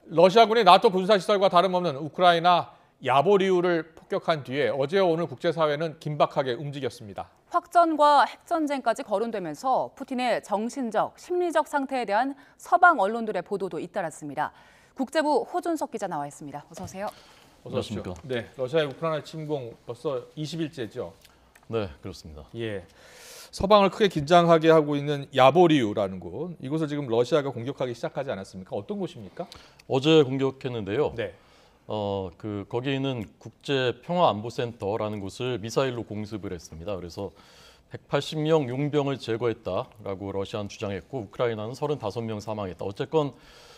러시아군이 나토 군사시설과 다름없는 우크라이나 야보리우를 폭격한 뒤에 어제와 오늘 국제사회는 긴박하게 움직였습니다. 확전과 핵전쟁까지 거론되면서 푸틴의 정신적, 심리적 상태에 대한 서방 언론들의 보도도 잇따랐습니다. 국제부 호준석 기자 나와 있습니다. 어서 오세요. 어서 오십시오. 네, 러시아의 우크라이나 침공 벌써 20일째죠. 네, 그렇습니다. 예. 서방을 크게 긴장하게 하고 있는 야보리우라는 곳, 이곳을 지금 러시아가 공격하기 시작하지 않았습니까? 어떤 곳입니까? 어제 공격했는데요. 네. 거기에 있는 국제평화안보센터라는 곳을 미사일로 공습을 했습니다. 그래서 180명 용병을 제거했다라고 러시아는 주장했고 우크라이나는 35명 사망했다. 어쨌건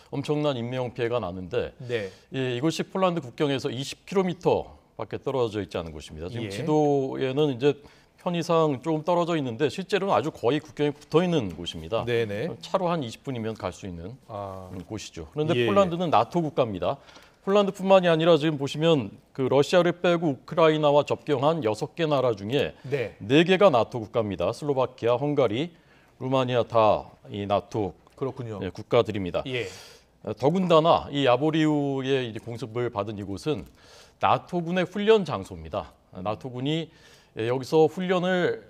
엄청난 인명 피해가 났는데 네. 이곳이 폴란드 국경에서 20km밖에 떨어져 있지 않은 곳입니다. 지금 예. 지도에는 이제 편의상 조금 떨어져 있는데 실제로는 아주 거의 국경에 붙어 있는 곳입니다. 네네. 차로 한 20분이면 갈 수 있는 곳이죠. 그런데 예. 폴란드는 나토 국가입니다. 폴란드뿐만이 아니라 지금 보시면 그 러시아를 빼고 우크라이나와 접경한 6개 나라 중에 네. 4개가 나토 국가입니다. 슬로바키아, 헝가리, 루마니아 다 이 나토 그렇군요. 국가들입니다. 예. 더군다나 이 야보리우의 공습을 받은 이곳은 나토군의 훈련 장소입니다. 나토군이 여기서 훈련을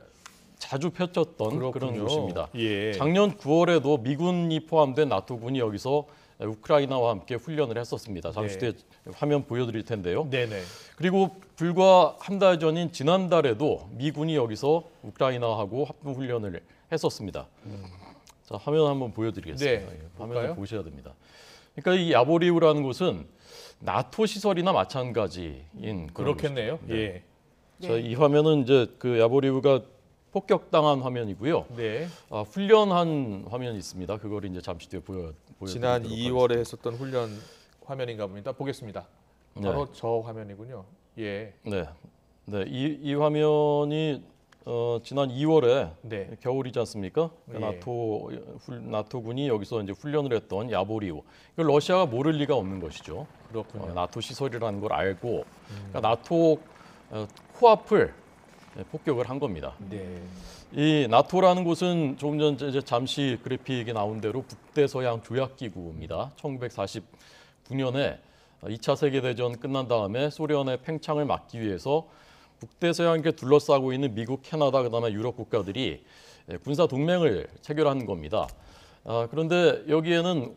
자주 펼쳤던 그런 곳입니다. 예. 작년 9월에도 미군이 포함된 나토군이 여기서 우크라이나와 함께 훈련을 했었습니다. 잠시 뒤에 화면 보여드릴 텐데요. 네네. 그리고 불과 한 달 전인 지난달에도 미군이 여기서 우크라이나하고 합동 훈련을 했었습니다. 자, 화면 한번 보여드리겠습니다. 네, 화면을 보셔야 됩니다. 그러니까 이 야보리우라는 곳은 나토 시설이나 마찬가지인 그런 그렇겠네요. 곳입니다. 예. 자, 이 화면은 이제 그 야보리우가 폭격당한 화면이고요. 네. 훈련한 화면이 있습니다. 그걸 이제 잠시 뒤에 보여드리도록 지난 2월에 하겠습니다. 했었던 훈련 화면인가 봅니다. 보겠습니다. 바로 저 화면이군요. 예. 네. 이 화면이 지난 2월에 네. 겨울이지 않습니까? 예. 나토군이 여기서 이제 훈련을 했던 야보리우. 이걸 러시아가 모를 리가 없는 것이죠. 그렇군요. 나토 시설이라는 걸 알고 그러니까 나토 코앞을 폭격을 한 겁니다. 네. 이 나토라는 곳은 조금 전 이제 잠시 그래픽에 나온 대로 북대서양 조약기구입니다. 1949년에 2차 세계대전 끝난 다음에 소련의 팽창을 막기 위해서 북대서양에 둘러싸고 있는 미국, 캐나다, 그다음에 유럽 국가들이 군사 동맹을 체결한 겁니다. 그런데 여기에는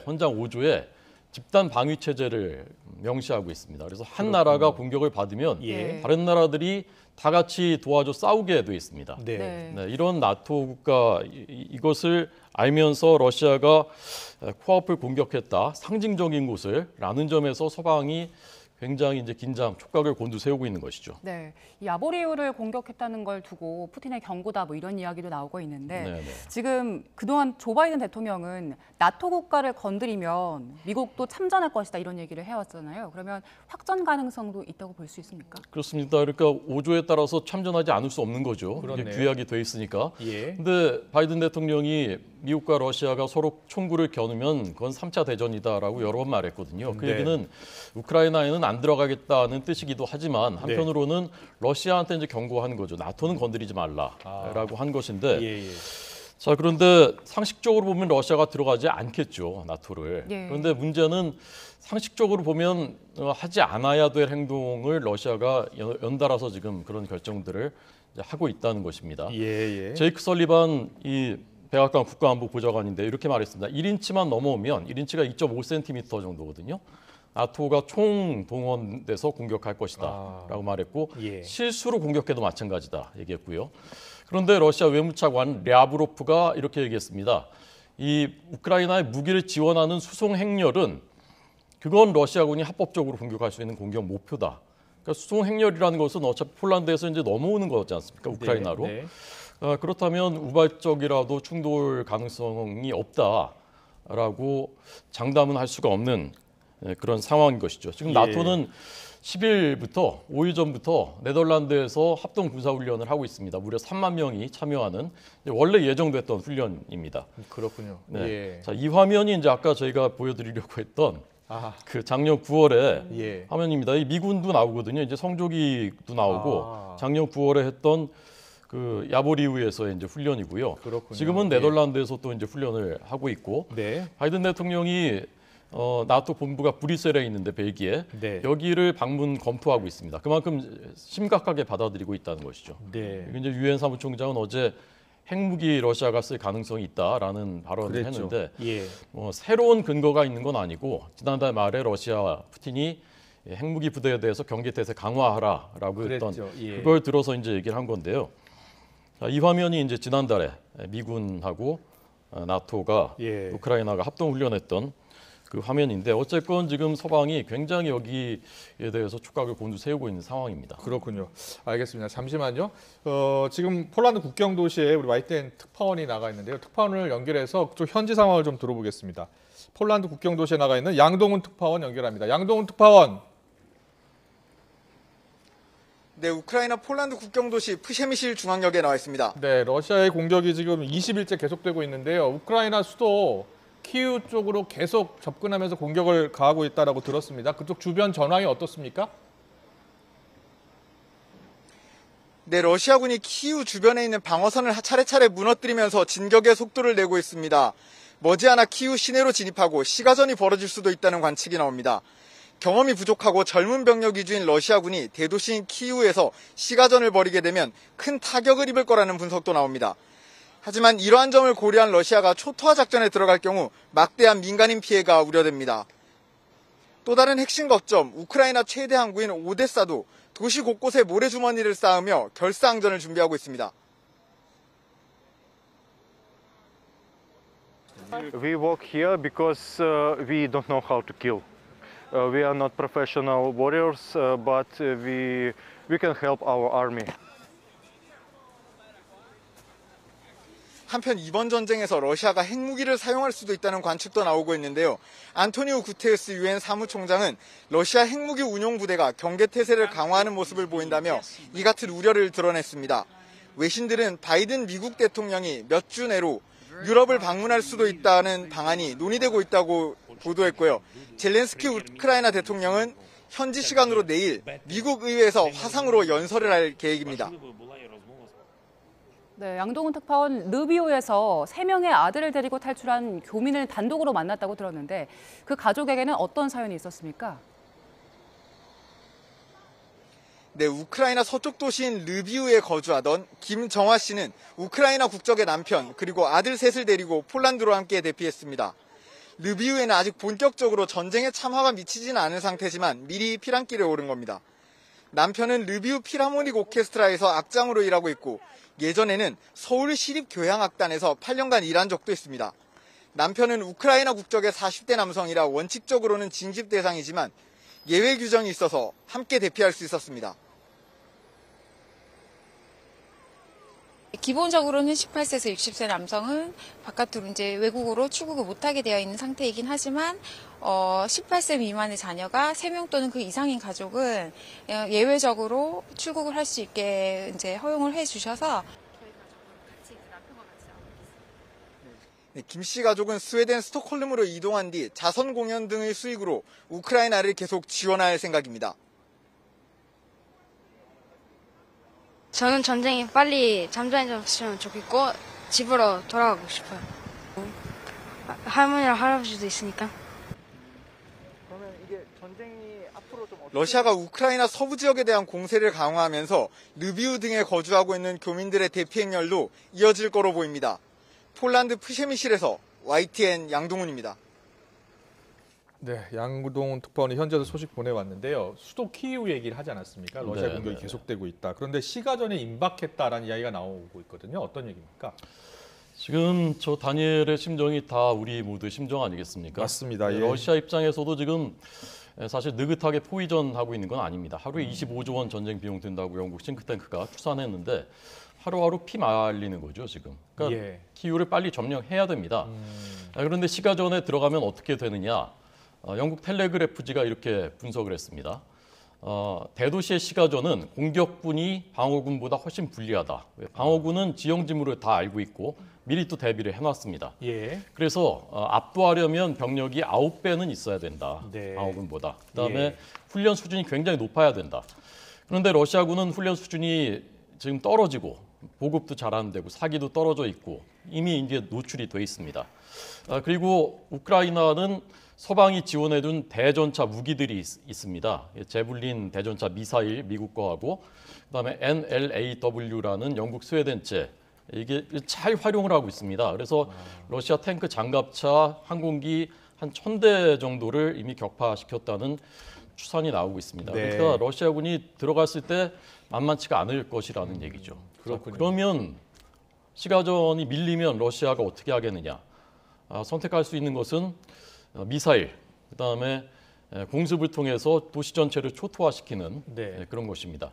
헌장 5조에 집단 방위 체제를 명시하고 있습니다. 그래서 한 나라가 공격을 받으면 예. 다른 나라들이 다 같이 도와줘 싸우게 돼 있습니다. 네. 이런 나토 국가 이것을 알면서 러시아가 코앞을 공격했다, 상징적인 곳을 라는 점에서 서방이 굉장히 이제 긴장, 촉각을 곤두세우고 있는 것이죠. 네, 이 야보리우를 공격했다는 걸 두고 푸틴의 경고다 뭐 이런 이야기도 나오고 있는데 네네. 지금 그동안 조 바이든 대통령은 나토 국가를 건드리면 미국도 참전할 것이다 이런 얘기를 해왔잖아요. 그러면 확전 가능성도 있다고 볼 수 있습니까? 그렇습니다. 그러니까 5조에 따라서 참전하지 않을 수 없는 거죠. 이게 그렇네요. 규약이 돼 있으니까. 예. 근데 바이든 대통령이 미국과 러시아가 서로 총구를 겨누면 그건 3차 대전이다라고 여러 번 말했거든요. 그 네. 얘기는 우크라이나에는 안 들어가겠다는 뜻이기도 하지만 한편으로는 러시아한테 이제 경고하는 거죠. 나토는 건드리지 말라라고 한 것인데. 예. 자, 그런데 상식적으로 보면 러시아가 들어가지 않겠죠, 나토를. 예. 그런데 문제는 상식적으로 보면 하지 않아야 될 행동을 러시아가 연달아서 지금 그런 결정들을 이제 하고 있다는 것입니다. 예. 제이크 설리반 이 백악관 국가안보보좌관인데 이렇게 말했습니다. 1인치만 넘어오면 1인치가 2.5cm 정도거든요. 나토가 총 동원돼서 공격할 것이다 라고 말했고 예. 실수로 공격해도 마찬가지다 얘기했고요. 그런데 러시아 외무차관 랴브로프가 이렇게 얘기했습니다. 이 우크라이나에 무기를 지원하는 수송 행렬은 그건 러시아군이 합법적으로 공격할 수 있는 공격 목표다. 그러니까 수송 행렬이라는 것은 어차피 폴란드에서 이제 넘어오는 거지 않습니까? 우크라이나로. 네. 그렇다면 우발적이라도 충돌 가능성이 없다라고 장담은 할 수가 없는 그런 상황인 것이죠. 지금 나토는 10일부터 5일 전부터 네덜란드에서 합동 군사훈련을 하고 있습니다. 무려 3만 명이 참여하는 원래 예정됐던 훈련입니다. 그렇군요. 네. 예. 자, 이 화면이 이제 아까 저희가 보여드리려고 했던 그 작년 9월에 예. 화면입니다. 이 미군도 나오거든요. 이제 성조기도 나오고 작년 9월에 했던 그 야보리우에서의 이제 훈련이고요. 그렇군요. 지금은 네덜란드에서 또 이제 훈련을 하고 있고 네. 바이든 대통령이 나토 본부가 브뤼셀에 있는데 벨기에 네. 여기를 방문 검토하고 있습니다. 그만큼 심각하게 받아들이고 있다는 것이죠. 네. 이제 유엔 사무총장은 어제 핵무기 러시아가 쓸 가능성이 있다라는 발언을 그랬죠. 했는데 예. 새로운 근거가 있는 건 아니고 지난달 말에 러시아 푸틴이 핵무기 부대에 대해서 경계 태세 강화하라라고 했던 그랬죠. 예. 그걸 들어서 이제 얘기를 한 건데요. 자, 이 화면이 이제 지난달에 미군하고 나토가 예. 우크라이나가 합동 훈련했던 그 화면인데 어쨌건 지금 서방이 굉장히 여기에 대해서 촉각을 곤두세우고 있는 상황입니다. 그렇군요. 알겠습니다. 잠시만요. 지금 폴란드 국경 도시에 우리 YTN 특파원이 나가 있는데요. 특파원을 연결해서 좀 현지 상황을 좀 들어보겠습니다. 폴란드 국경 도시에 나가 있는 양동훈 특파원 연결합니다. 양동훈 특파원. 네, 우크라이나 폴란드 국경 도시 프셰미실 중앙역에 나와 있습니다. 네, 러시아의 공격이 지금 20일째 계속되고 있는데요. 우크라이나 수도 키우 쪽으로 계속 접근하면서 공격을 가하고 있다고 들었습니다. 그쪽 주변 전황이 어떻습니까? 네, 러시아군이 키우 주변에 있는 방어선을 차례차례 무너뜨리면서 진격의 속도를 내고 있습니다. 머지않아 키우 시내로 진입하고 시가전이 벌어질 수도 있다는 관측이 나옵니다. 경험이 부족하고 젊은 병력 위주인 러시아군이 대도시인 키우에서 시가전을 벌이게 되면 큰 타격을 입을 거라는 분석도 나옵니다. 하지만 이러한 점을 고려한 러시아가 초토화 작전에 들어갈 경우 막대한 민간인 피해가 우려됩니다. 또 다른 핵심 거점 우크라이나 최대 항구인 오데사도 도시 곳곳에 모래주머니를 쌓으며 결사항전을 준비하고 있습니다. We work here because we don't know how to kill. We are not professional warriors, but we can help our army. 한편 이번 전쟁에서 러시아가 핵무기를 사용할 수도 있다는 관측도 나오고 있는데요. 안토니오 구테르스 유엔 사무총장은 러시아 핵무기 운용 부대가 경계태세를 강화하는 모습을 보인다며 이 같은 우려를 드러냈습니다. 외신들은 바이든 미국 대통령이 몇 주 내로 유럽을 방문할 수도 있다는 방안이 논의되고 있다고 보도했고요. 젤렌스키 우크라이나 대통령은 현지 시간으로 내일 미국 의회에서 화상으로 연설을 할 계획입니다. 네, 양동훈 특파원 르비오에서 3명의 아들을 데리고 탈출한 교민을 단독으로 만났다고 들었는데 그 가족에게는 어떤 사연이 있었습니까? 네, 우크라이나 서쪽 도시인 르비우에 거주하던 김정화 씨는 우크라이나 국적의 남편 그리고 아들 셋을 데리고 폴란드로 함께 대피했습니다. 르비우에는 아직 본격적으로 전쟁에 참화가 미치지는 않은 상태지만 미리 피란길에 오른 겁니다. 남편은 르비우 필하모닉 오케스트라에서 악장으로 일하고 있고 예전에는 서울 시립교향악단에서 8년간 일한 적도 있습니다. 남편은 우크라이나 국적의 40대 남성이라 원칙적으로는 징집 대상이지만 예외 규정이 있어서 함께 대피할 수 있었습니다. 기본적으로는 18세에서 60세 남성은 바깥으로 이제 외국으로 출국을 못하게 되어 있는 상태이긴 하지만 18세 미만의 자녀가 3명 또는 그 이상인 가족은 예외적으로 출국을 할 수 있게 이제 허용을 해주셔서 네, 김 씨 가족은 스웨덴 스톡홀름으로 이동한 뒤 자선 공연 등의 수익으로 우크라이나를 계속 지원할 생각입니다. 저는 전쟁이 빨리 잠잠해졌으면 좋겠고 집으로 돌아가고 싶어요. 할머니랑 할아버지도 있으니까. 그러면 이게 전쟁이 앞으로 좀 러시아가 우크라이나 서부 지역에 대한 공세를 강화하면서 르비우 등에 거주하고 있는 교민들의 대피 행렬도 이어질 거로 보입니다. 폴란드 프셰미실에서 YTN 양동훈입니다. 네, 양동훈 특파원이 현지에서 소식 보내왔는데요. 수도 키이우 얘기를 하지 않았습니까? 러시아 네, 공격이 네. 계속되고 있다. 그런데 시가전에 임박했다라는 이야기가 나오고 있거든요. 어떤 얘기입니까? 지금 저 다니엘의 심정이 다 우리 모두의 심정 아니겠습니까? 맞습니다. 예. 러시아 입장에서도 지금 사실 느긋하게 포위전하고 있는 건 아닙니다. 하루에 25조 원 전쟁 비용 든다고 영국 싱크탱크가 추산했는데 하루하루 피 말리는 거죠 지금. 그러니까 예. 키우를 빨리 점령해야 됩니다. 그런데 시가전에 들어가면 어떻게 되느냐? 영국 텔레그래프지가 이렇게 분석을 했습니다. 대도시의 시가전은 공격군이 방어군보다 훨씬 불리하다. 방어군은 지형지물을 다 알고 있고 미리 또 대비를 해놨습니다. 예. 그래서 압도하려면 병력이 9배는 있어야 된다. 네. 방어군보다. 그다음에 예. 훈련 수준이 굉장히 높아야 된다. 그런데 러시아군은 훈련 수준이 지금 떨어지고 보급도 잘 안 되고 사기도 떨어져 있고 이미 이제 노출이 돼 있습니다. 그리고 우크라이나는 서방이 지원해둔 대전차 무기들이 있습니다. 제블린 대전차 미사일 미국 거하고 그다음에 NLAW라는 영국 스웨덴제 이게 잘 활용을 하고 있습니다. 그래서 러시아 탱크, 장갑차, 항공기 한 1,000대 정도를 이미 격파시켰다는 추산이 나오고 있습니다. 네. 그러니까 러시아군이 들어갔을 때 만만치가 않을 것이라는 얘기죠. 그렇군요. 그러면 시가전이 밀리면 러시아가 어떻게 하겠느냐? 선택할 수 있는 것은 미사일, 그다음에 공습을 통해서 도시 전체를 초토화시키는 네. 그런 것입니다.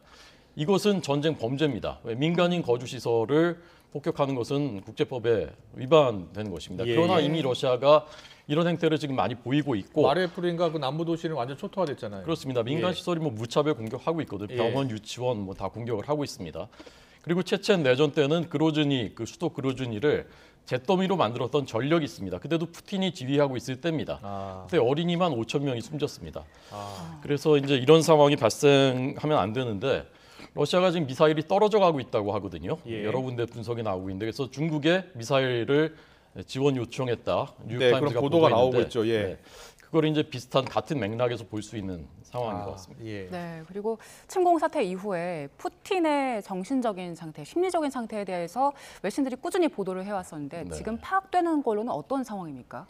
이것은 전쟁 범죄입니다. 민간인 거주 시설을 폭격하는 것은 국제법에 위반되는 것입니다. 예. 그러나 이미 러시아가 이런 행태를 지금 많이 보이고 있고 마리우폴인가 그 남부 도시는 완전 초토화됐잖아요. 그렇습니다. 민간 예. 시설이 뭐 무차별 공격하고 있거든요. 예. 병원, 유치원 뭐 다 공격을 하고 있습니다. 그리고 체첸 내전 때는 그로즈니 그 수도 그로즈니를 잿더미로 만들었던 전력이 있습니다. 그때도 푸틴이 지휘하고 있을 때입니다. 아. 그때 어린이만 5천 명이 숨졌습니다. 아. 그래서 이제 이런 상황이 발생하면 안 되는데 러시아가 지금 미사일이 떨어져 가고 있다고 하거든요. 예. 여러 군데 분석이 나오고 있는데 그래서 중국에 미사일을 지원 요청했다. 네, 뉴욕타임즈가 그런 보도가 나오고 보도했는데, 있죠. 예. 네, 그걸 이제 비슷한 같은 맥락에서 볼 수 있는 상황인 것 같습니다. 예. 네, 그리고 침공 사태 이후에 푸틴의 정신적인 상태, 심리적인 상태에 대해서 외신들이 꾸준히 보도를 해왔었는데 네. 지금 파악되는 걸로는 어떤 상황입니까?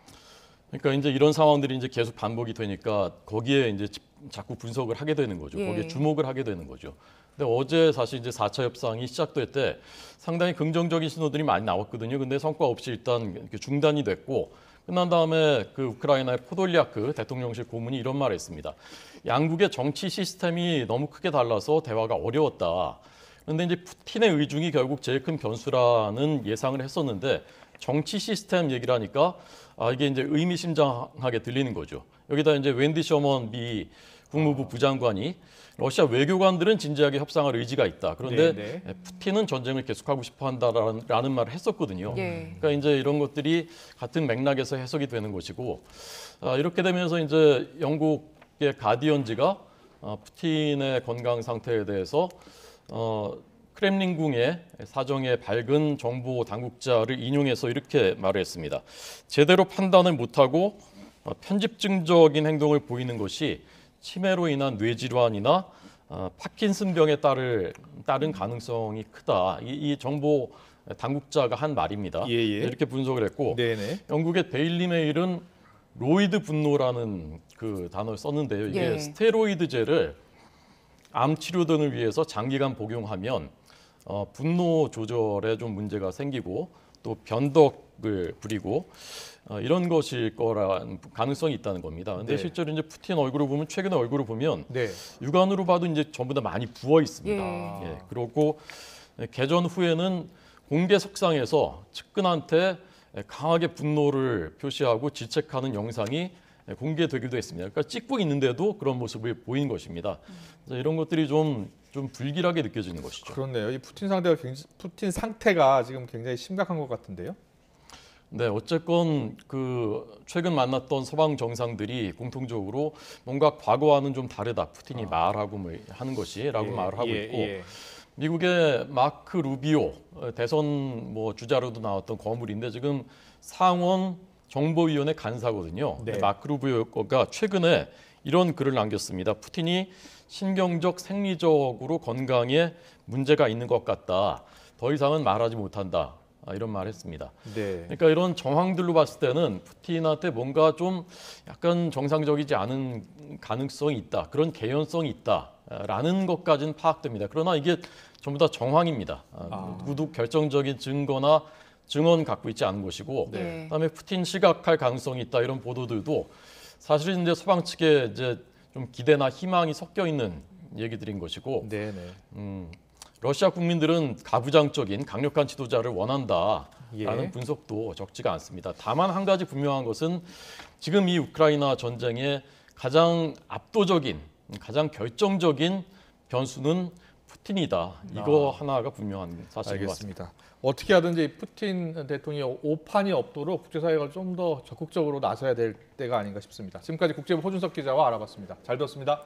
그러니까 이제 이런 상황들이 이제 계속 반복이 되니까 거기에 이제 자꾸 분석을 하게 되는 거죠. 예. 거기에 주목을 하게 되는 거죠. 근데 어제 사실 이제 4차 협상이 시작될 때 상당히 긍정적인 신호들이 많이 나왔거든요. 근데 성과 없이 일단 이렇게 중단이 됐고 끝난 다음에 그 우크라이나의 포돌리아크 대통령실 고문이 이런 말을 했습니다. 양국의 정치 시스템이 너무 크게 달라서 대화가 어려웠다. 그런데 이제 푸틴의 의중이 결국 제일 큰 변수라는 예상을 했었는데 정치 시스템 얘기를 하니까 이게 이제 의미심장하게 들리는 거죠. 여기다 이제 웬디 셔먼 미 국무부 부장관이 러시아 외교관들은 진지하게 협상할 의지가 있다. 그런데 네, 푸틴은 전쟁을 계속하고 싶어 한다라는 말을 했었거든요. 예. 그러니까 이제 이런 것들이 같은 맥락에서 해석이 되는 것이고 이렇게 되면서 이제 영국의 가디언지가 푸틴의 건강 상태에 대해서 크렘린궁의 사정에 밝은 정보 당국자를 인용해서 이렇게 말을 했습니다. 제대로 판단을 못하고 편집증적인 행동을 보이는 것이 치매로 인한 뇌질환이나 파킨슨병에 따른 가능성이 크다. 이 정보 당국자가 한 말입니다. 예, 예. 이렇게 분석을 했고 네네. 영국의 데일리 메일은 로이드 분노라는 그 단어를 썼는데요. 이게 예. 스테로이드제를 암 치료 등을 위해서 장기간 복용하면 분노 조절에 좀 문제가 생기고 또 변덕을 부리고 이런 것일 거라는 가능성이 있다는 겁니다. 근데 네. 실제로 이제 푸틴 얼굴을 보면 최근의 얼굴을 보면 네. 육안으로 봐도 이제 전부 다 많이 부어 있습니다. 예. 예, 그리고 개전 후에는 공개 석상에서 측근한테 강하게 분노를 표시하고 질책하는 영상이 공개되기도 했습니다. 그러니까 찍고 있는데도 그런 모습을 보인 것입니다. 그래서 이런 것들이 좀 불길하게 느껴지는 것이죠. 그렇네요. 이 푸틴 상태가 지금 굉장히 심각한 것 같은데요. 네, 어쨌건 그 최근 만났던 서방 정상들이 공통적으로 뭔가 과거와는 좀 다르다. 푸틴이 말하고 뭐 하는 것이라고 말을 하고 있고 미국의 마크 루비오 대선 뭐 주자로도 나왔던 거물인데 지금 상원 정보위원회 간사거든요. 네. 마크 루비오가 최근에 이런 글을 남겼습니다. 푸틴이 신경적, 생리적으로 건강에 문제가 있는 것 같다. 더 이상은 말하지 못한다. 이런 말을 했습니다. 네. 그러니까 이런 정황들로 봤을 때는 푸틴한테 뭔가 좀 약간 정상적이지 않은 가능성이 있다. 그런 개연성이 있다라는 것까지는 파악됩니다. 그러나 이게 전부 다 정황입니다. 누구도 결정적인 증거나 증언 갖고 있지 않은 것이고 네. 그다음에 푸틴 시각할 가능성이 있다 이런 보도들도 사실은 이제 서방 측에 이제 좀 기대나 희망이 섞여 있는 얘기들인 것이고 네네. 러시아 국민들은 가부장적인 강력한 지도자를 원한다라는 예. 분석도 적지가 않습니다. 다만 한 가지 분명한 것은 지금 이 우크라이나 전쟁의 가장 압도적인, 가장 결정적인 변수는 푸틴이다. 이거 하나가 분명한 사실인 것 같습니다. 알겠습니다. 어떻게 하든지 푸틴 대통령이 오판이 없도록 국제사회가 좀 더 적극적으로 나서야 될 때가 아닌가 싶습니다. 지금까지 국제부 호준석 기자와 알아봤습니다. 잘 들었습니다.